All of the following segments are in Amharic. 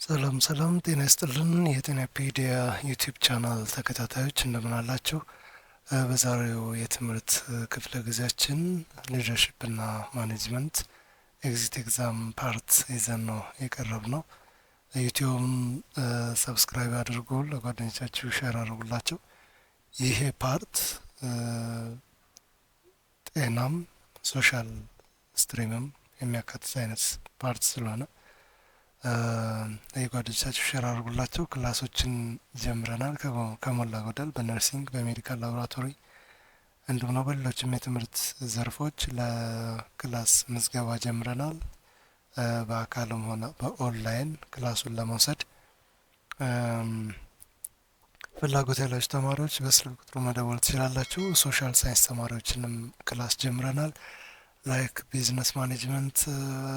ሰላም ሰላም ጤና ይስጥልን የጤናፔዲያ ዩቲዩብ ቻናል ተከታታዮች እንደምን አላችሁ? በዛሬው የትምህርት ክፍለ ጊዜያችን ሊደርሺፕ እና ማኔጅመንት ኤግዚት ኤግዛም ፓርት ይዘን ነው የቀረብ ነው። ዩቲዩብን ሰብስክራይብ አድርጉ፣ ለጓደኞቻችሁ ሼር አድርጉላቸው። ይሄ ፓርት ጤናም ሶሻል ስትሪምም የሚያካትት አይነት ፓርት ስለሆነ የጓደኞቻችሁ ሼር አድርጉላቸው። ክላሶችን ጀምረናል ከሞላ ጎደል በነርሲንግ በሜዲካል ላቦራቶሪ እንዲሁም ነው በሌሎችም የትምህርት ዘርፎች ለክላስ ምዝገባ ጀምረናል። በአካልም ሆነ በኦንላይን ክላሱን ለመውሰድ ፍላጎት ያላችሁ ተማሪዎች በስልክ ቁጥሩ መደወል ትችላላችሁ። ሶሻል ሳይንስ ተማሪዎችንም ክላስ ጀምረናል። ላይክ ቢዝነስ ማኔጅመንት፣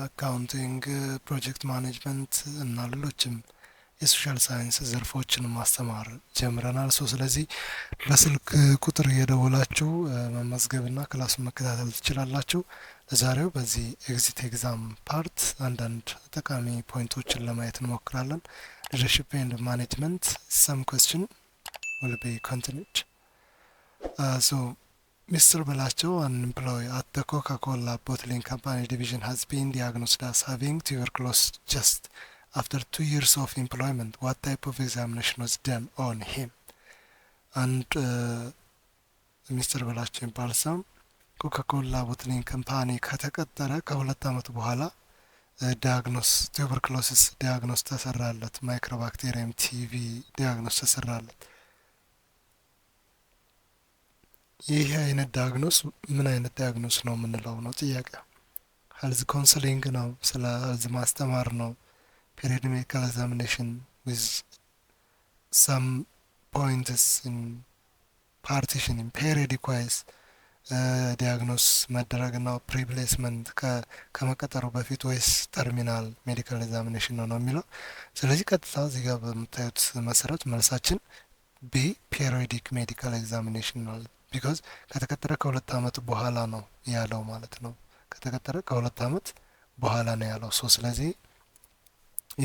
አካውንቲንግ፣ ፕሮጀክት ማኔጅመንት እና ሌሎችም የሶሻል ሳይንስ ዘርፎችን ማስተማር ጀምረናል። ስለዚህ በስልክ ቁጥር እየደወላችሁ መመዝገብና ክላሱን መከታተል ትችላላችሁ። ለዛሬው በዚህ ኤግዚት ኤግዛም ፓርት አንዳንድ ጠቃሚ ፖይንቶችን ለማየት እንሞክራለን። ሊደርሺፕ ኤንድ ማኔጅመንት some question will be continued. Mr. Belacho, an employee at the Coca-Cola bottling company division, has been diagnosed as having tuberculosis just after 2 years of employment. What type of examination was done on him? And Mr. Belacho ይባላል። ኮካኮላ ቦትሊንግ ካምፓኒ ከተቀጠረ ከሁለት ዓመት በኋላ ቱበርክሎሲስ ዲያግኖስ ተሰራለት። ማይክሮባክቴሪየም ቲቪ ዲያግኖስ ተሰራለት። ይህ አይነት ዲያግኖስ ምን አይነት ዲያግኖስ ነው የምንለው ነው ጥያቄ። ሄልዝ ካውንስሊንግ ነው፣ ስለ ሄልዝ ማስተማር ነው። ፔሪድ ሜዲካል ኤግዛሚኔሽን ዊዝ ሰም ፖይንትስ ኢን ፓርቲሽን ኢን ፔሪዮዲክ ዋይዝ ዲያግኖስ መደረግ ነው። ፕሪፕሌስመንት ከመቀጠሩ በፊት ወይስ ተርሚናል ሜዲካል ኤግዛሚኔሽን ነው የሚለው። ስለዚህ ቀጥታ እዚህ ጋር በምታዩት መሰረት መልሳችን ቢ ፔሪዮዲክ ሜዲካል ኤግዛሚኔሽን ነው። ቢኮዝ ከተቀጠረ ከሁለት ዓመት በኋላ ነው ያለው ማለት ነው። ከተቀጠረ ከሁለት ዓመት በኋላ ነው ያለው። ስለዚህ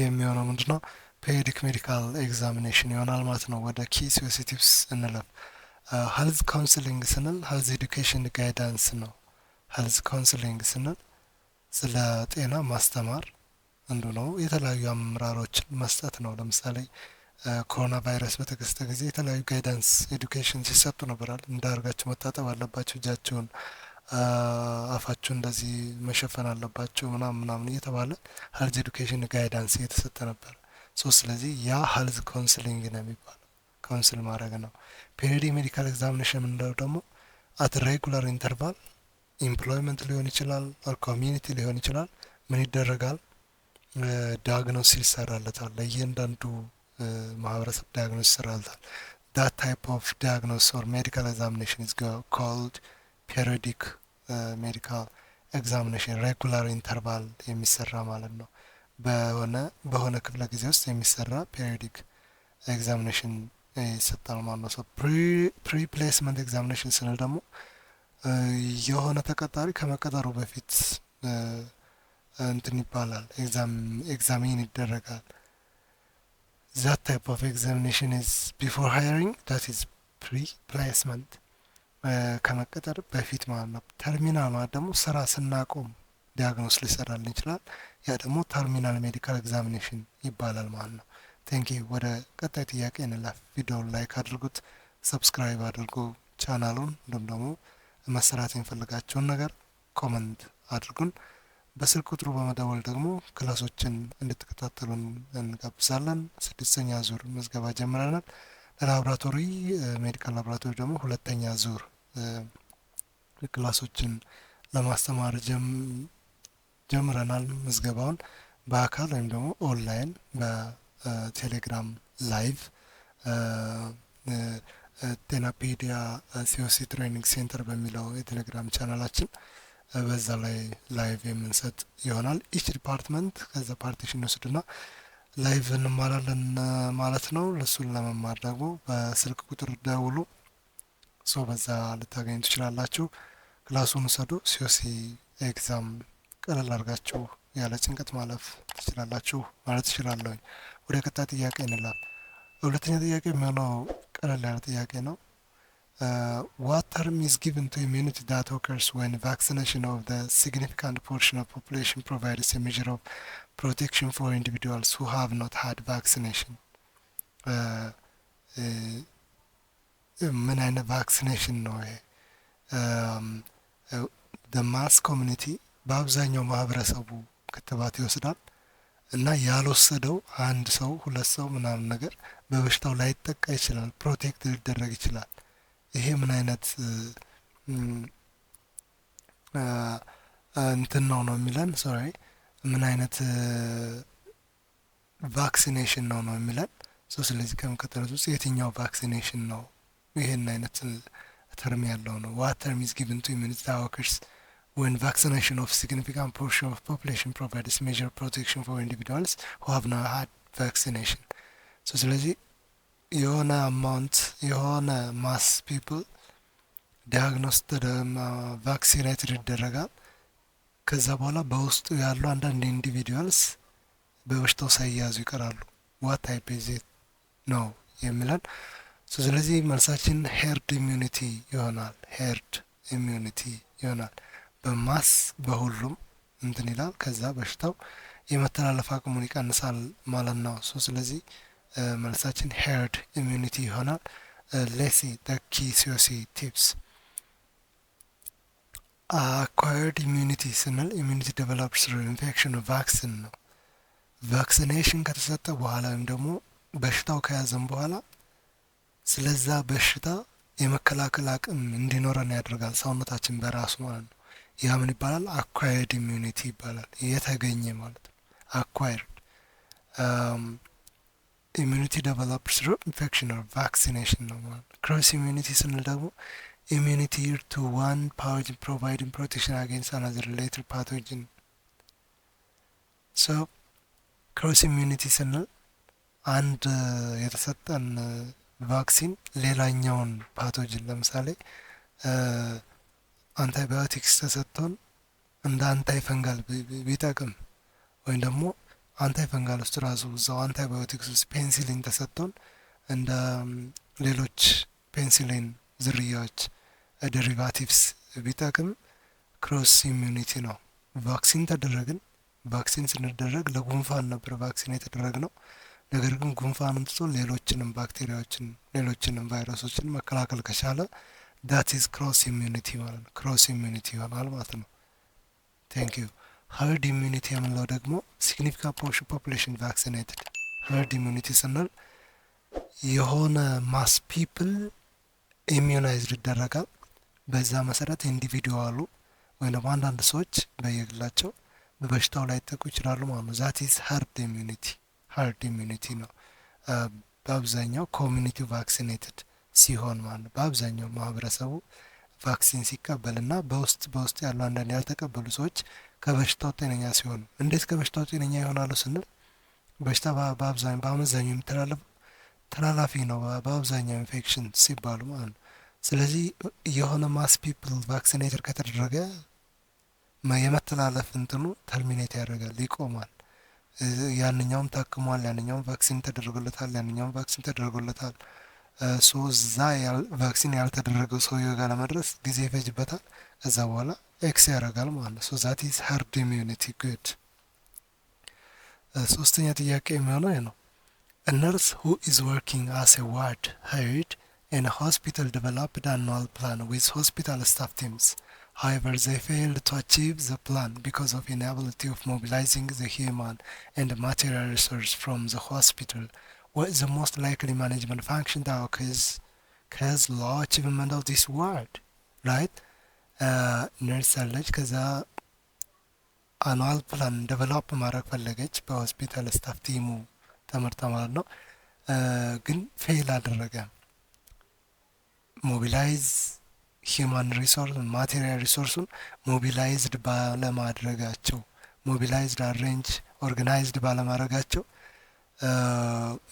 የሚሆነው ምንድነው? ፔሪዮዲክ ሜዲካል ኤግዛሚኔሽን ይሆናል ማለት ነው። ወደ ኪ ሴንሲቲቭስ እንለፍ። ሄልዝ ካውንስሊንግ ስንል ሄልዝ ኤዱኬሽን ጋይዳንስ ነው። ሄልዝ ካውንስሊንግ ስንል ስለ ጤና ማስተማር እንዱ ነው። የተለያዩ አመራሮችን መስጠት ነው። ለምሳሌ ኮሮና ቫይረስ በተከሰተ ጊዜ የተለያዩ ጋይዳንስ ኤዱኬሽን ሲሰጡ ነበራል። እንዳርጋችሁ መታጠብ አለባችሁ፣ እጃችሁን አፋችሁ እንደዚህ መሸፈን አለባችሁ ምናምን እየተባለ ሄልዝ ኤዱኬሽን ጋይዳንስ እየተሰጠ ነበር። ስለዚህ ያ ሄልዝ ካውንስሊንግ ነው የሚባለው። ካውንስል ማድረግ ነው። ፔሪዮዲክ ሜዲካል ኤግዛሚኔሽን የምንለው ደግሞ አት ሬጉላር ኢንተርቫል ኢምፕሎይመንት ሊሆን ይችላል፣ ኮሚኒቲ ሊሆን ይችላል። ምን ይደረጋል? ዲያግኖስ ይሰራለታል። ለእያንዳንዱ ማህበረሰብ ዲያግኖስ ይሰራለታል። that type of diagnosis or medical examination is called periodic medical examination. ሬጉላር ኢንተርቫል የሚሰራ ማለት ነው። በሆነ ክፍለ ጊዜ ውስጥ የሚሰራ ፔሪዮዲክ ኤግዛሚኔሽን ይሰጣል ማለት ነው። ፕሪ ፕሌስመንት ኤግዛሚኔሽን ስንል ደግሞ የሆነ ተቀጣሪ ከመቀጠሩ በፊት እንትን ይባላል፣ ኤግዛሚን ይደረጋል። that type of examination is before hiring, that is pre-placement ከመቀጠር በፊት ማለት ነው። ተርሚናል ማለት ደግሞ ስራ ስናቆም ዲያግኖስ ሊሰራልን ይችላል። ያ ደግሞ ተርሚናል ሜዲካል ኤግዛሚኔሽን ይባላል ማለት ነው። ቴንኪ። ወደ ቀጣይ ጥያቄ እንላፍ። ቪዲዮውን ላይክ አድርጉት፣ ሰብስክራይብ አድርጉ ቻናሉን። እንዲሁም ደግሞ መሰራት የሚፈልጋቸውን ነገር ኮመንት አድርጉን። በስልክ ቁጥሩ በመደወል ደግሞ ክላሶችን እንድትከታተሉን እንጋብዛለን። 6ኛ ዙር ምዝገባ ጀምረናል። ለላቦራቶሪ ሜዲካል ላቦራቶሪ ደግሞ 2ኛ ዙር ክላሶችን ለማስተማር ጀምረናል። ምዝገባውን በአካል ወይም ደግሞ ኦንላይን በቴሌግራም ላይቭ ጤናፔዲያ ሲኦሲ ትሬኒንግ ሴንተር በሚለው የቴሌግራም ቻናላችን በዛ ላይ ላይቭ የምንሰጥ ይሆናል። ኢች ዲፓርትመንት ከዛ ፓርቲሽን ወስድና ላይቭ እንማራለን ማለት ነው። ለሱን ለመማር ደግሞ በስልክ ቁጥር ደውሉ። በዛ ልታገኙ ትችላላችሁ። ክላሱን ውሰዱ። ሲኦሲ ኤግዛም ቀለል አድርጋችሁ ያለ ጭንቀት ማለፍ ትችላላችሁ ማለት እችላለሁ። ወደ ቀጣይ ጥያቄ እንላለን። ሁለተኛ ጥያቄ የሚሆነው ቀለል ያለ ጥያቄ ነው። what term is given to immunity that occurs when vaccination of the significant portion of population provides a measure of protection for individuals who have not had vaccination? ምን አይነት ቫክሲኔሽን ነው ይሄ? ማስ ኮሚኒቲ በአብዛኛው ማህበረሰቡ ክትባት ይወስዳል እና ያልወሰደው አንድ ሰው ሁለት ሰው ምናምን ነገር በበሽታው ላይጠቃ ይችላል፣ ፕሮቴክት ሊደረግ ይችላል። ይሄ ምን አይነት እንትን ነው የሚለን ሶሪ ምን አይነት ቫክሲኔሽን ነው የሚለን። ስለዚህ ከሚከተሉት ውስጥ የትኛው ቫክሲኔሽን ነው ይሄን አይነት ተርም ያለው ነው? what term is given to immunity that occurs when vaccination of significant portion of population provides major protection for individuals who have not had vaccination. ስለዚህ የሆነ አማውንት የሆነ ማስ ፒፕል ዲያግኖስ ቫክሲኔትድ ይደረጋል። ከዛ በኋላ በውስጡ ያሉ አንዳንድ ኢንዲቪዲዋልስ በበሽታው ሳይያዙ ይቀራሉ። what type is it ነው የሚለን። ስለዚህ መልሳችን ሄርድ ኢሚዩኒቲ ይሆናል። ሄርድ ኢሚዩኒቲ ይሆናል። በማስ በሁሉም እንትን ይላል። ከዛ በሽታው የመተላለፍ አቅሙን ይቀንሳል ማለት ነው። ስለዚህ መልሳችን ሄርድ ኢሚዩኒቲ ይሆናል። ሌሲ ኪ ሲኦሲ ቲፕስ አኳየርድ ኢሚዩኒቲ ስንል ኢሚዩኒቲ ዴቨሎፕድ ስሩ ኢንፌክሽን ቫክሲን ነው። ቫክሲኔሽን ከተሰጠ በኋላ ወይም ደግሞ በሽታው ከያዘን በኋላ ስለዛ በሽታ የመከላከል አቅም እንዲኖረን ያደርጋል ሰውነታችን በራሱ ማለት ነው። ያ ምን ይባላል? አኳየርድ ኢሚዩኒቲ ይባላል። የተገኘ ማለት ነው። አኳየርድ ኢሚዩኒቲ ዴቨሎፕድ ስሩ ኢንፌክሽን ኦር ቫክሲኔሽን ነው ማለት ነው። ክሮስ ኢሚዩኒቲ ስንል ደግሞ ኢሚዩኒቲ ቱ ዋን ፓቶጅን ፕሮቫይዲንግ ፕሮቴክሽን አጌንስት አናዘር ሪሌትድ ፓቶጅን። ሶ ክሮስ ኢሚዩኒቲ ስንል አንድ የተሰጠን ቫክሲን ሌላኛውን ፓቶጅን ለምሳሌ አንታይባዮቲክስ ተሰጥቶን እንደ አንታይ ፈንጋል ቢጠቅም ወይም ደግሞ አንታይ ፈንጋል ውስጥ ራሱ እዛው አንታይባዮቲክስ ውስጥ ፔንሲሊን ተሰጥቶን እንደ ሌሎች ፔንሲሊን ዝርያዎች ዴሪቫቲቭስ ቢጠቅም ክሮስ ኢሚዩኒቲ ነው። ቫክሲን ተደረግን። ቫክሲን ስንደረግ ለጉንፋን ነበር ቫክሲን የተደረግነው። ነገር ግን ጉንፋንን ትቶ ሌሎችንም ባክቴሪያዎችን ሌሎችንም ቫይረሶችን መከላከል ከቻለ ዳት ኢዝ ክሮስ ኢሚዩኒቲ ማለት ነው። ክሮስ ኢሚዩኒቲ ይሆናል ማለት ነው። ቴንክ ዩ። ሀርድ ኢሚዩኒቲ የምንለው ደግሞ ሲግኒፊካንት ፖርሽን ፖፑሌሽን ቫክሲኔትድ። ሀርድ ኢሚዩኒቲ ስንል የሆነ ማስ ፒፕል ኢሚዩናይዝድ ይደረጋል። በዛ መሰረት ኢንዲቪዲዋሉ ወይም ደግሞ አንዳንድ ሰዎች በየግላቸው በበሽታው ላይ ይጠቁ ይችላሉ ማለት ነው። ዛት ኢዝ ሀርድ ኢሚዩኒቲ። ሀርድ ኢሚዩኒቲ ነው። በአብዛኛው ኮሚኒቲ ቫክሲኔትድ ሲሆን ማለት ነው። በአብዛኛው ማህበረሰቡ ቫክሲን ሲቀበልና በውስጥ ያሉ አንዳንድ ያልተቀበሉ ሰዎች ከበሽታው ጤነኛ ሲሆኑ። እንዴት ከበሽታው ጤነኛ ይሆናሉ ስንል በሽታ በአመዛኛው የሚተላለፍ ተላላፊ ነው በአብዛኛው ኢንፌክሽን ሲባሉ ማለት ነው። ስለዚህ የሆነ ማስ ፒፕል ቫክሲኔትድ ከተደረገ የመተላለፍ እንትኑ ተርሚኔት ያደርጋል፣ ይቆማል። ያንኛውም ታክሟል፣ ያንኛውም ቫክሲን ተደርጎለታል። እዛ ቫክሲን ያልተደረገው ሰውዬው ጋር ለመድረስ ጊዜ ይፈጅበታል። ከዛ በኋላ ኤክስ ያደርጋል ማለት ነው። ዛት ኢዝ ሀርድ ኢሚዩኒቲ ጉድ። ሶስተኛ ጥያቄ የሚሆነው ነው። A nurse who is working as a ward head in a hospital developed an annual plan with hospital staff teams. However, they failed to achieve the plan because of inability of mobilizing the human and material resources from the hospital. What is the most likely management function that occurs low achievement of this ward? Right? Nurse አለች። ከዛ አኑዋል ፕላን ዴቨሎፕ ማድረግ ፈለገች በሆስፒታል ስታፍ ቲሙ ተመርታ ማለት ነው። ግን ፌል አደረገ። ሞቢላይዝ ሂማን ሪሶርስ ማቴሪያል ሪሶርሱን ሞቢላይዝድ ባለማድረጋቸው ሞቢላይዝድ አሬንጅ ኦርጋናይዝድ ባለማድረጋቸው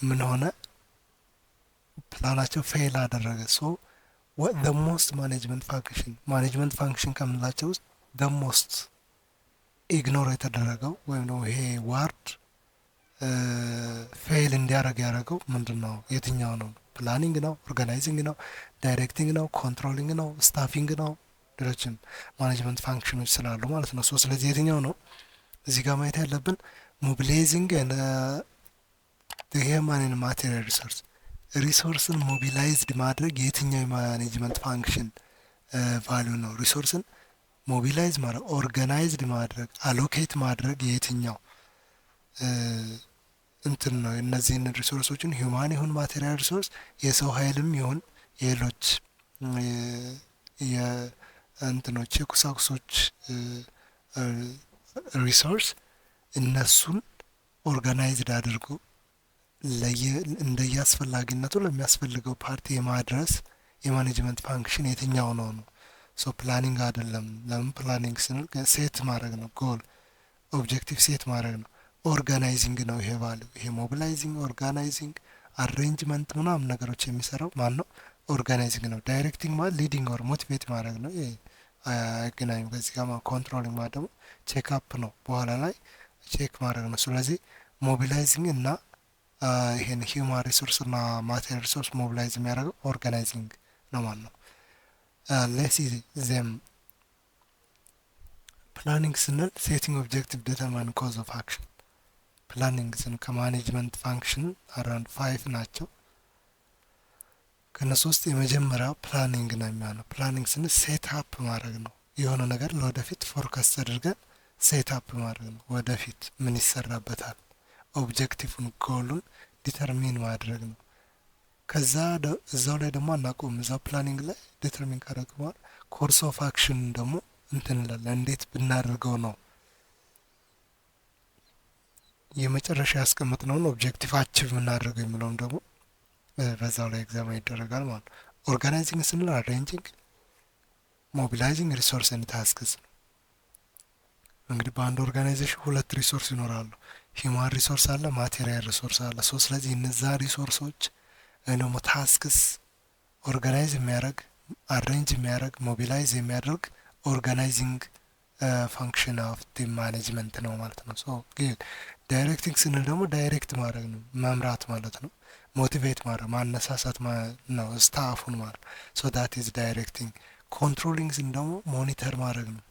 ምን ሆነ? ፕላናቸው ፌል አደረገ። ሶ what the most management function ከምንላቸው ውስጥ the most ኢግኖር የተደረገው ወይም ደግሞ ይሄ ዋርድ ፌል እንዲያደርግ ያደረገው ምንድን ነው? የትኛው ነው? ፕላኒንግ ነው? ኦርጋናይዚንግ ነው? ዳይሬክቲንግ ነው? ኮንትሮሊንግ ነው? ስታፊንግ ነው? ሌሎችም ማኔጅመንት ፋንክሽኖች ስላሉ ማለት ነው። ስለዚህ የትኛው ነው እዚህ ጋር ማየት ያለብን? ሞቢላይዚንግ የሂውማን ማቴሪያል ሪሶርስን ሞቢላይዝድ ማድረግ የትኛው የማኔጅመንት ፋንክሽን ቫሊዩ ነው? ሪሶርስን ሞቢላይዝ ማድረግ፣ ኦርጋናይዝድ ማድረግ፣ አሎኬት ማድረግ የትኛው እንትን ነው? እነዚህን ሪሶርሶችን ሂውማን ይሁን ማቴሪያል ሪሶርስ፣ የሰው ኃይልም ይሁን የሌሎች የእንትኖች የቁሳቁሶች ሪሶርስ እነሱን ኦርጋናይዝድ አድርጎ እንደየአስፈላጊነቱ ለሚያስፈልገው ፓርቲ የማድረስ የማኔጅመንት ፋንክሽን የትኛው ነው ነው? ሶ ፕላኒንግ አይደለም። ለምን ፕላኒንግ ስንል ሴት ማድረግ ነው፣ ጎል ኦብጀክቲቭ ሴት ማድረግ ነው። ኦርጋናይዚንግ ነው ይሄ ቫሊዩ። ይሄ ሞቢላይዚንግ፣ ኦርጋናይዚንግ፣ አሬንጅመንት ምናምን ነገሮች የሚሰራው ማን ነው? ኦርጋናይዚንግ ነው። ዳይሬክቲንግ ማለት ሊዲንግ ኦር ሞቲቬት ማድረግ ነው። ይሄ አይገናኙም ከዚህ ጋር። ኮንትሮሊንግ ማለት ደግሞ ቼክ አፕ ነው፣ በኋላ ላይ ቼክ ማድረግ ነው። ስለዚህ ሞቢላይዚንግ እና ይሄን ሂውማን ሪሶርስ እና ማቴሪያል ሪሶርስ ሞቢላይዝ የሚያደርገው ኦርጋናይዚንግ ነው ማለት ነው። ሌሲ ዜም ፕላኒንግ ስንል ሴቲንግ ኦብጀክቲቭ ዲተርማይን ኮዝ ኦፍ አክሽን። ፕላኒንግ ስንል ከማኔጅመንት ፋንክሽን አራውንድ 5 ናቸው። ከነሱ ውስጥ የመጀመሪያው ፕላኒንግ ነው የሚሆነው። ፕላኒንግ ስንል ሴት አፕ ማድረግ ነው። የሆነ ነገር ለወደፊት ፎርካስት አድርገን ሴት አፕ ማድረግ ነው። ወደፊት ምን ይሰራበታል፣ ኦብጀክቲቭን ጎሉን ዲተርሚን ማድረግ ነው። ከዛ እዛው ላይ ደግሞ አናቆም። እዛው ፕላኒንግ ላይ ዲተርሚን ካደረግ በኋላ ኮርስ ኦፍ አክሽን ደግሞ እንትን እንላለን። እንዴት ብናደርገው ነው የመጨረሻ ያስቀመጥነውን ኦብጀክቲቭ አቺቭ የምናደርገው የሚለውም ደግሞ በዛው ላይ ኤግዛማይን ይደረጋል ማለት ነው። ኦርጋናይዚንግ ስንል አሬንጂንግ፣ ሞቢላይዚንግ ሪሶርስ ኤንድ ታስክስ ነው። እንግዲህ በአንድ ኦርጋናይዜሽን ሁለት ሪሶርስ ይኖራሉ። ሂውማን ሪሶርስ አለ፣ ማቴሪያል ሪሶርስ አለ። ስለዚህ እነዛ ሪሶርሶች ወይ ደግሞ ታስክስ ኦርጋናይዝ የሚያደርግ አሬንጅ የሚያደርግ ሞቢላይዝ የሚያደርግ ኦርጋናይዚንግ ፋንክሽን ኦፍ ቲ ማኔጅመንት ነው ማለት ነው። ግን ዳይሬክቲንግ ስንል ደግሞ ዳይሬክት ማድረግ ነው፣ መምራት ማለት ነው። ሞቲቬት ማድረግ ማነሳሳት ነው ስታፉን ማለት ሶ ዳት ኢዝ ዳይሬክቲንግ። ኮንትሮሊንግ ስንል ደግሞ ሞኒተር ማድረግ ነው፣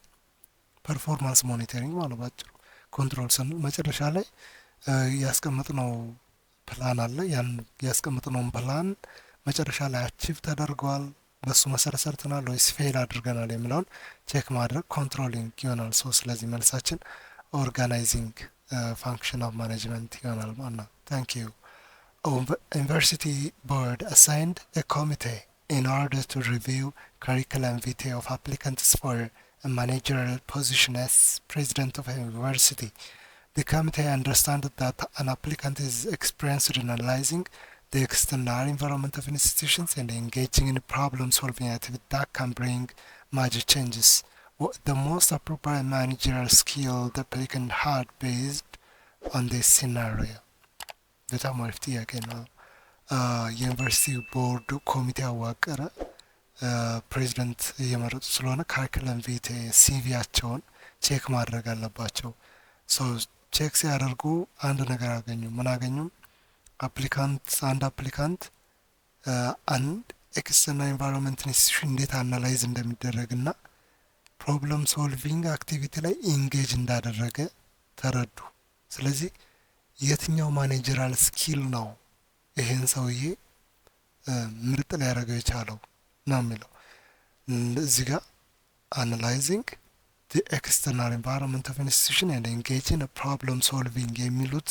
ፐርፎርማንስ ሞኒተሪንግ ማለት ባጭሩ። ኮንትሮል ስንል መጨረሻ ላይ ያስቀመጥነው ፕላን አለ። ያን ያስቀመጥነውን ፕላን መጨረሻ ላይ አቺቭ ተደርጓል፣ በሱ መሰረት ሰርተናል ወይስ ፌል አድርገናል የሚለውን ቼክ ማድረግ ኮንትሮሊንግ ይሆናል። ስለዚህ መልሳችን ኦርጋናይዚንግ ፋንክሽን ኦፍ ማኔጅመንት ይሆናል ማለት ነው። ታንክ ዩ። University board assigned a committee in order to review curriculum vitae of applicants for a managerial position as president of a university. The committee understands that an applicant is experienced in analyzing the external environment of institutions and engaging in problem-solving activity that can bring major changes. The most appropriate managerial skill the applicant had based on this scenario. በጣም አሪፍ ጥያቄ ነው። የዩኒቨርሲቲ ቦርድ ኮሚቴ አዋቀረ። ፕሬዚደንት እየመረጡ ስለሆነ ካሪኩለም ቪቴ ሲቪያቸውን ቼክ ማድረግ አለባቸው። ቼክ ሲያደርጉ አንድ ነገር አገኙ። ምን አገኙም? አንድ አፕሊካንት አንድ ኤክስተርናል ኢንቫይሮንመንት ኢንስቲትዩሽን እንዴት አናላይዝ እንደሚደረግ እና ፕሮብለም ሶልቪንግ አክቲቪቲ ላይ ኢንጌጅ እንዳደረገ ተረዱ። ስለዚህ የትኛው ማኔጀራል ስኪል ነው ይሄን ሰውዬ ምርጥ ሊያደርገው የቻለው ነው የሚለው እዚህ ጋር አናላይዚንግ the external environment of institution and engage in a problem solving የሚሉት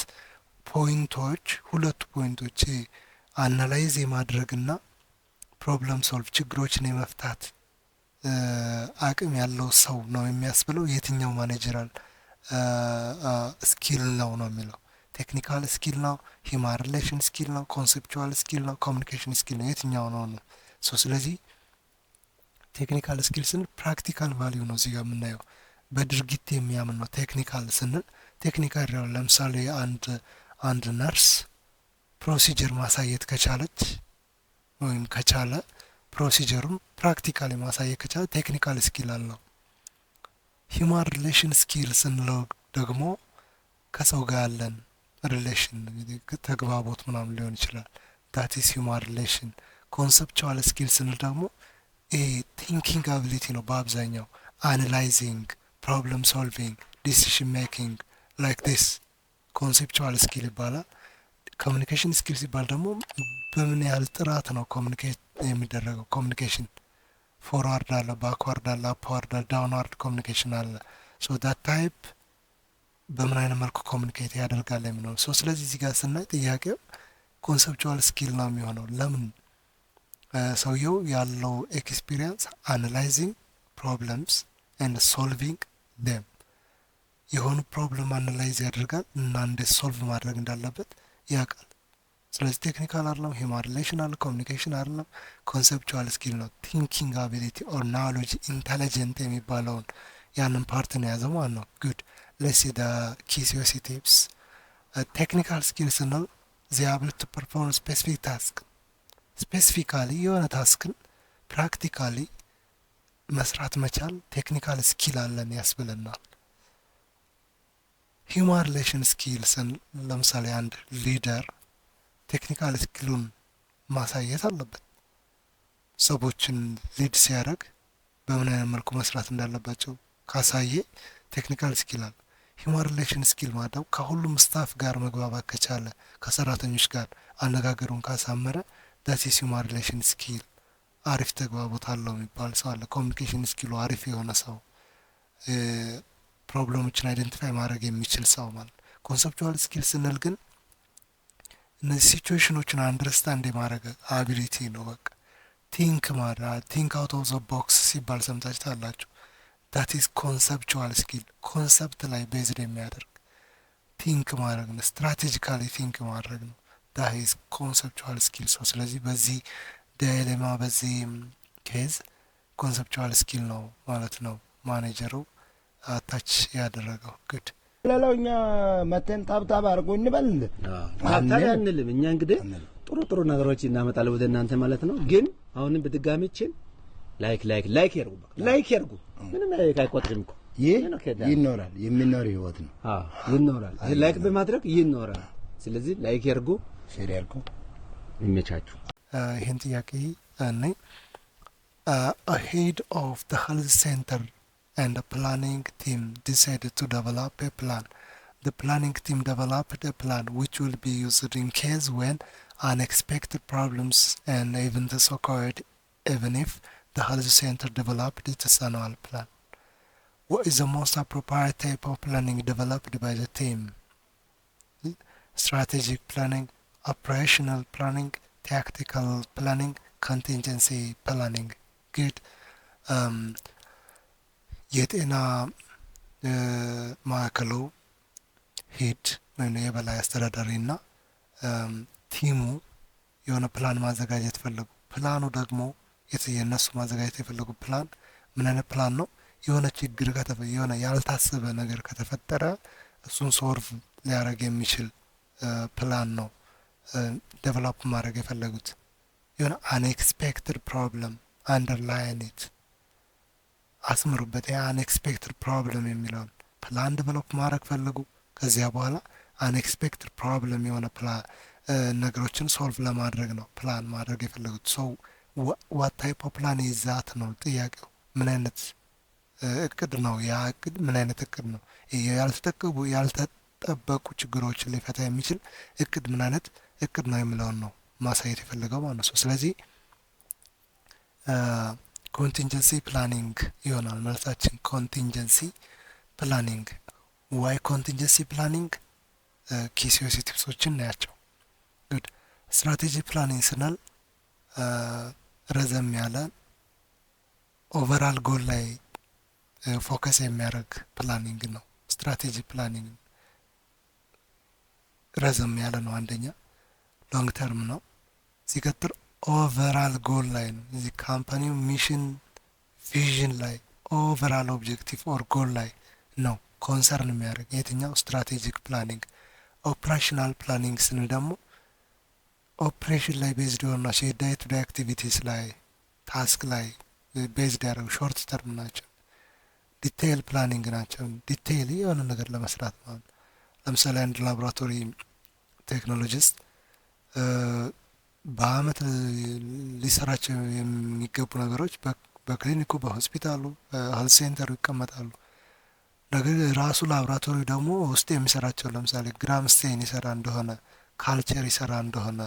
ፖይንቶች ሁለቱ ፖይንቶች አናላይዝ የማድረግና ፕሮብለም ሶልቭ ችግሮችን የመፍታት አቅም ያለው ሰው ነው የሚያስብለው የትኛው ማኔጀራል ስኪል ነው ነው የሚለው ቴክኒካል ስኪል ነው፣ ሂውማን ሪሌሽን ስኪል ነው፣ ኮንሴፕቹዋል ስኪል ነው፣ ኮሚኒኬሽን ስኪል ነው፣ የትኛው ነው ነው። ስለዚህ ቴክኒካል ስኪል ስንል ፕራክቲካል ቫሊዩ ነው እዚህ ጋር የምናየው በድርጊት የሚያምን ነው። ቴክኒካል ስንል ቴክኒካል ለምሳሌ አንድ ነርስ ፕሮሲጀር ማሳየት ከቻለች ወይም ከቻለ ፕሮሲጀሩን ፕራክቲካሊ ማሳየት ከቻለ ቴክኒካል ስኪል አለው። ሂውማን ሪሌሽን ስኪል ስንለው ደግሞ ከሰው ጋር ያለን ሪሌሽን ተግባቦት ምናምን ሊሆን ይችላል። ዳት ኢዝ ሂውማን ሪሌሽን። ኮንሰፕቹዋል ስኪል ስንል ደግሞ ቲንኪንግ አቢሊቲ ነው በአብዛኛው አናላይዚንግ፣ ፕሮብለም ሶልቪንግ፣ ዲሲሽን ሜኪንግ ላይክ ዲስ ኮንሴፕቹዋል ስኪል ይባላል። ኮሚኒኬሽን ስኪል ሲባል ደግሞ በምን ያህል ጥራት ነው ኮሚኒኬት የሚደረገው። ኮሚኒኬሽን ፎርዋርድ አለ፣ ባክዋርድ አለ፣ አፕዋርድ አለ፣ ዳውንዋርድ ኮሚኒኬሽን አለ። ሶ ዳት ታይፕ በምን አይነት መልኩ ኮሚኒኬት ያደርጋል የሚለው ሶ ስለዚህ እዚህ ጋር ስናይ ጥያቄው ኮንሰፕቹዋል ስኪል ነው የሚሆነው። ለምን ሰውየው ያለው ኤክስፒሪየንስ አናላይዚንግ ፕሮብለምስ ኤንድ ሶልቪንግ ዴም የሆኑ ፕሮብለም አናላይዝ ያደርጋል እና እንዴት ሶልቭ ማድረግ እንዳለበት ያውቃል። ስለዚህ ቴክኒካል አይደለም፣ ሂውማን ሪሌሽን አለ፣ ኮሚኒኬሽን አይደለም፣ ኮንሰፕቹዋል ስኪል ነው። ቲንኪንግ አቢሊቲ ኦር ናውሌጅ ኢንተሊጀንት የሚባለውን ያንን ፓርትን የያዘው ማለት ነው። ጉድ ሌትስ ሲ ዘ ኪ ሲኦሲ ቲፕስ። ቴክኒካል ስኪል ስንል ዚ አብል ቱ ፐርፎርም ስፔሲፊክ ታስክ፣ ስፔሲፊካሊ የሆነ ታስክን ፕራክቲካሊ መስራት መቻል ቴክኒካል ስኪል አለን ያስብለናል። ሂውማን ሪሌሽን ስኪል ስንል ለምሳሌ አንድ ሊደር ቴክኒካል ስኪሉን ማሳየት አለበት። ሰዎችን ሊድ ሲያደርግ በምን አይነት መልኩ መስራት እንዳለባቸው ካሳየ ቴክኒካል ስኪል አለ። ሂውማን ሪሌሽን ስኪል ማለት ከሁሉም ስታፍ ጋር መግባባት ከቻለ፣ ከሰራተኞች ጋር አነጋገሩን ካሳመረ ዳት ኢዝ ሂውማን ሪሌሽን ስኪል። አሪፍ ተግባቦት አለው የሚባል ሰው አለ። ኮሚኒኬሽን ስኪሉ አሪፍ የሆነ ሰው፣ ፕሮብለሞችን አይደንቲፋይ ማድረግ የሚችል ሰው ማለት። ኮንሰፕቹዋል ስኪል ስንል ግን እነዚህ ሲቹዌሽኖችን አንደርስታንድ የማድረግ አቢሊቲ ነው። በቃ ቲንክ ማድረግ፣ ቲንክ አውት ኦፍ ዘ ቦክስ ሲባል ሰምታችሁ ታላችሁ። ዳት ኢዝ ኮንሰፕቹዋል ስኪል። ኮንሰፕት ላይ ቤዝድ የሚያደርግ ቲንክ ማድረግ ነው። ስትራቴጂካሊ ቲንክ ማድረግ ነው። ዳት ኢዝ ኮንሰፕቹዋል ስኪል ሰው። ስለዚህ በዚህ ዳይሌማ በዚህ ኬዝ ኮንሰፕቹዋል ስኪል ነው ማለት ነው ማኔጀሩ አታች ያደረገው። ግድ ሌላው እኛ መተን ታብታብ አድርጎ እንበል ታብታብ አንልም። እኛ እንግዲህ ጥሩ ጥሩ ነገሮች እናመጣለን ወደ እናንተ ማለት ነው። ግን አሁንም በድጋሚችን ላይክ ያርጉ፣ ላይክ ያርጉ። ምንም አይቆጥርም እኮ ይኖራል፣ የሚኖር ህይወት ነው። ይኖራል፣ ላይክ በማድረግ ይኖራል። ስለዚህ ላይክ ያርጉ፣ ሼር ያርጉ። ይመቻችሁ። ይህን ጥያቄ እኔ ahead of the health center and the planning team decided to develop a plan. The planning team developed a plan which will be used in case when unexpected problems and events occurred, even if the health center developed its annual plan. What is the most appropriate type of planning developed by the team? Strategic planning, operational planning, tactical planning, contingency planning. Good. የጤና ማዕከሉ ሄድ ወይም የበላይ አስተዳዳሪና ቲሙ የሆነ ፕላን ማዘጋጀት ፈለጉ። ፕላኑ ደግሞ የነሱ ማዘጋጀት የፈለጉ ፕላን ምን አይነት ፕላን ነው? የሆነ ችግር የሆነ ያልታሰበ ነገር ከተፈጠረ እሱን ሶልቭ ሊያደርግ የሚችል ፕላን ነው ዴቨሎፕ ማድረግ የፈለጉት። የሆነ አንኤክስፔክትድ ፕሮብለም አንደርላይን ኢት አስምሩበት። አንኤክስፔክትድ ፕሮብለም የሚለውን ፕላን ዴቨሎፕ ማድረግ ፈለጉ። ከዚያ በኋላ አንኤክስፔክትድ ፕሮብለም የሆነ ነገሮችን ሶልቭ ለማድረግ ነው ፕላን ማድረግ የፈለጉት። ሶ ዋት ታይፕ ኦፍ ፕላን ይዛት ነው ጥያቄው። ምን አይነት እቅድ ነው? ያ እቅድ ምን አይነት እቅድ ነው? ያልተጠበቁ ችግሮችን ሊፈታ የሚችል እቅድ ምን አይነት እቅድ ነው የሚለውን ነው ማሳየት የፈለገው ማለት ነው። ስለዚህ ኮንቲንጀንሲ ፕላኒንግ ይሆናል መልሳችን። ኮንቲንጀንሲ ፕላኒንግ። ዋይ ኮንቲንጀንሲ ፕላኒንግ? ኪ ሲኦሲ ቲፕሶችን እናያቸው። ጉድ። ስትራቴጂ ፕላኒንግ ስናል ረዘም ያለ ኦቨራል ጎል ላይ ፎከስ የሚያደርግ ፕላኒንግ ነው። ስትራቴጂ ፕላኒንግ ረዘም ያለ ነው። አንደኛ ሎንግ ተርም ነው። ሲቀጥል ኦቨራል ጎል ላይ ነው። እዚህ ካምፓኒው ሚሽን ቪዥን ላይ ኦቨራል ኦብጀክቲቭ ኦር ጎል ላይ ነው ኮንሰርን የሚያደርግ የትኛው ስትራቴጂክ ፕላኒንግ። ኦፕሬሽናል ፕላኒንግ ስንል ደግሞ ኦፕሬሽን ላይ ቤዝድ የሆኑ ናቸው። የዳይ ቱ ዳይ አክቲቪቲስ ላይ ታስክ ላይ ቤዝድ ያደረጉ ሾርት ተርም ናቸው። ዲቴይል ፕላኒንግ ናቸው። ዲቴይል የሆነ ነገር ለመስራት ማለት ነው። ለምሳሌ አንድ ላቦራቶሪ ቴክኖሎጂስት በአመት ሊሰራቸው የሚገቡ ነገሮች በክሊኒኩ፣ በሆስፒታሉ፣ በሄልት ሴንተሩ ይቀመጣሉ። ነገር ራሱ ላቦራቶሪ ደግሞ ውስጥ የሚሰራቸው ለምሳሌ ግራም ስቴን ይሰራ እንደሆነ፣ ካልቸር ይሰራ እንደሆነ፣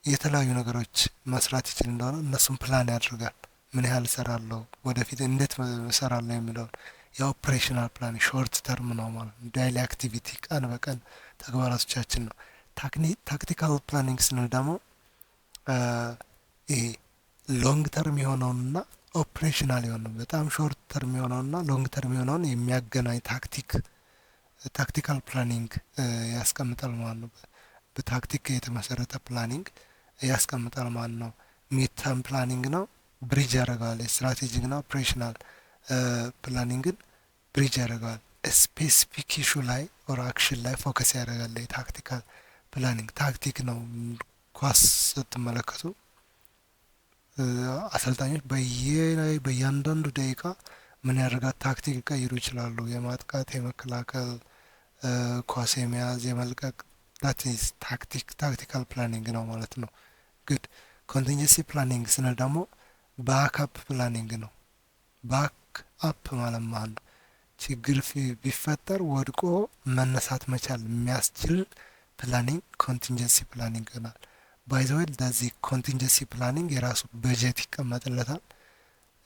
የተለያዩ ነገሮች መስራት ይችል እንደሆነ እነሱም ፕላን ያደርጋል። ምን ያህል እሰራለሁ፣ ወደፊት እንዴት እሰራለሁ የሚለውን የኦፕሬሽናል ፕላን ሾርት ተርም ነው ማለት ነው። ዳይሊ አክቲቪቲ ቀን በቀን ተግባራቶቻችን ነው። ታክቲካል ፕላኒንግ ስንል ደግሞ ይሄ ሎንግ ተርም የሆነውንና ኦፕሬሽናል የሆነው በጣም ሾርት ተርም የሆነውና ሎንግ ተርም የሆነውን የሚያገናኝ ታክቲካል ፕላኒንግ ያስቀምጣል ማለት ነው። በታክቲክ የተመሰረተ ፕላኒንግ ያስቀምጣል ማለት ነው። ሚድ ተርም ፕላኒንግ ነው ብሪጅ ያደርገዋል። ስትራቴጂክ ና ኦፕሬሽናል ፕላኒንግን ብሪጅ ያደርገዋል። ስፔሲፊክ ኢሹ ላይ ኦር አክሽን ላይ ፎከስ ያደርጋል። ታክቲካል ፕላኒንግ ታክቲክ ነው። ኳስ ስትመለከቱ አሰልጣኞች በእያንዳንዱ ደቂቃ ምን ያደርጋል ታክቲክ ሊቀይሩ ይችላሉ። የማጥቃት፣ የመከላከል፣ ኳስ የመያዝ፣ የመልቀቅ ዳትስ ታክቲካል ፕላኒንግ ነው ማለት ነው። ግድ ኮንቲንጀንሲ ፕላኒንግ ስንል ደግሞ ባክአፕ ፕላኒንግ ነው። ባክ አፕ ማለት ማለት ነው ችግር ቢፈጠር ወድቆ መነሳት መቻል የሚያስችል ፕላኒንግ ኮንቲንጀንሲ ፕላኒንግ ይሆናል። ባይዘዌል ለዚህ ኮንቲንጀንሲ ፕላኒንግ የራሱ በጀት ይቀመጥለታል።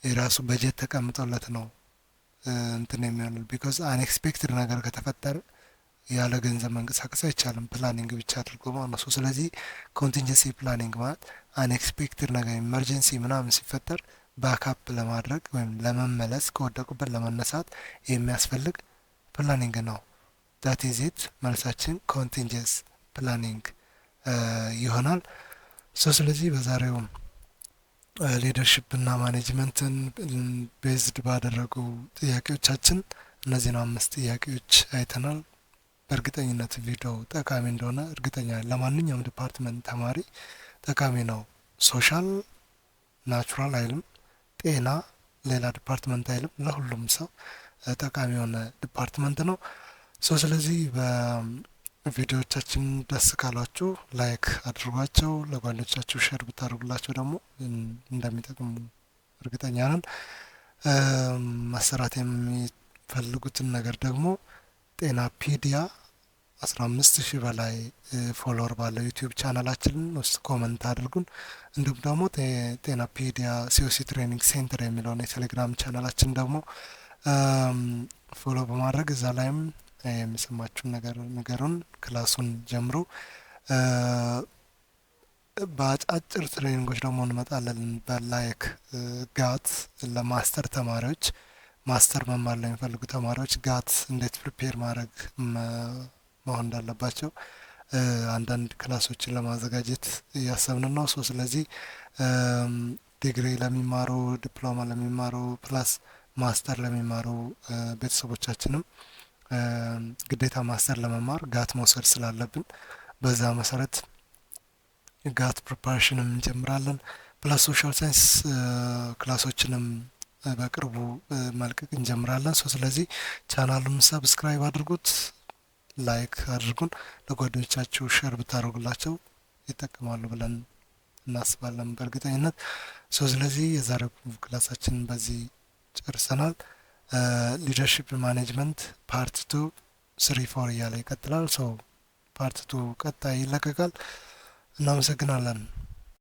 የራሱ በጀት ተቀምጦለት ነው እንትን የሚሆነው። ቢኮዝ አንኤክስፔክትድ ነገር ከተፈጠረ ያለ ገንዘብ መንቀሳቀስ አይቻልም፣ ፕላኒንግ ብቻ አድርጎ ማለት ነው። ስለዚህ ኮንቲንጀንሲ ፕላኒንግ ማለት አንኤክስፔክትድ ነገር ኢመርጀንሲ ምናምን ሲፈጠር ባክአፕ ለማድረግ ወይም ለመመለስ ከወደቁበት ለመነሳት የሚያስፈልግ ፕላኒንግ ነው። ዳት ኢዝ ኢት። መልሳችን ኮንቲንጀንስ ፕላኒንግ ይሆናል። ስለዚህ በዛሬው ሊደርሽፕ እና ማኔጅመንትን ቤዝድ ባደረጉ ጥያቄዎቻችን እነዚህን 5 ጥያቄዎች አይተናል። በእርግጠኝነት ቪዲዮ ጠቃሚ እንደሆነ እርግጠኛ ለማንኛውም ዲፓርትመንት ተማሪ ጠቃሚ ነው። ሶሻል ናቹራል አይልም፣ ጤና ሌላ ዲፓርትመንት አይልም፣ ለሁሉም ሰው ጠቃሚ የሆነ ዲፓርትመንት ነው። ስለዚህ በቪዲዮዎቻችን ደስ ካሏችሁ ላይክ አድርጓቸው፣ ለጓደኞቻችሁ ሼር ብታደርጉላቸው ደግሞ እንደሚጠቅሙ እርግጠኛ ነን። ማሰራት የሚፈልጉትን ነገር ደግሞ ጤናፒዲያ 15,000 በላይ ፎሎወር ባለው ዩቲዩብ ቻናላችንን ውስጥ ኮመንት አድርጉን። እንዲሁም ደግሞ ጤናፒዲያ ሲኦሲ ትሬኒንግ ሴንተር የሚለውን የቴሌግራም ቻናላችን ደግሞ ፎሎ በማድረግ እዛ ላይም የሚሰማችሁን ነገር ንገሩን። ክላሱን ጀምሮ በአጫጭር ትሬኒንጎች ደግሞ እንመጣለን። በላይክ ጋት ለማስተር ተማሪዎች ማስተር መማር ለሚፈልጉ ተማሪዎች ጋት እንዴት ፕሪፔር ማድረግ መሆን እንዳለባቸው አንዳንድ ክላሶችን ለማዘጋጀት እያሰብን ነው። ስለዚህ ዲግሪ ለሚማሩ፣ ዲፕሎማ ለሚማሩ ፕላስ ማስተር ለሚማሩ ቤተሰቦቻችንም ግዴታ ማስተር ለመማር ጋት መውሰድ ስላለብን በዛ መሰረት ጋት ፕሪፓሬሽንም እንጀምራለን። ፕላስ ሶሻል ሳይንስ ክላሶችንም በቅርቡ መልቀቅ እንጀምራለን። ስለዚህ ቻናሉን ሰብስክራይብ አድርጉት፣ ላይክ አድርጉን። ለጓደኞቻችሁ ሼር ብታደርጉላቸው ይጠቀማሉ ብለን እናስባለን በእርግጠኝነት። ስለዚህ የዛሬው ክላሳችን በዚህ ጨርሰናል። ሊደርሺፕ ማኔጅመንት ፓርት 2 3 4 እያለ ይቀጥላል። ፓርት 2 ቀጣይ ይለቀቃል። እናመሰግናለን።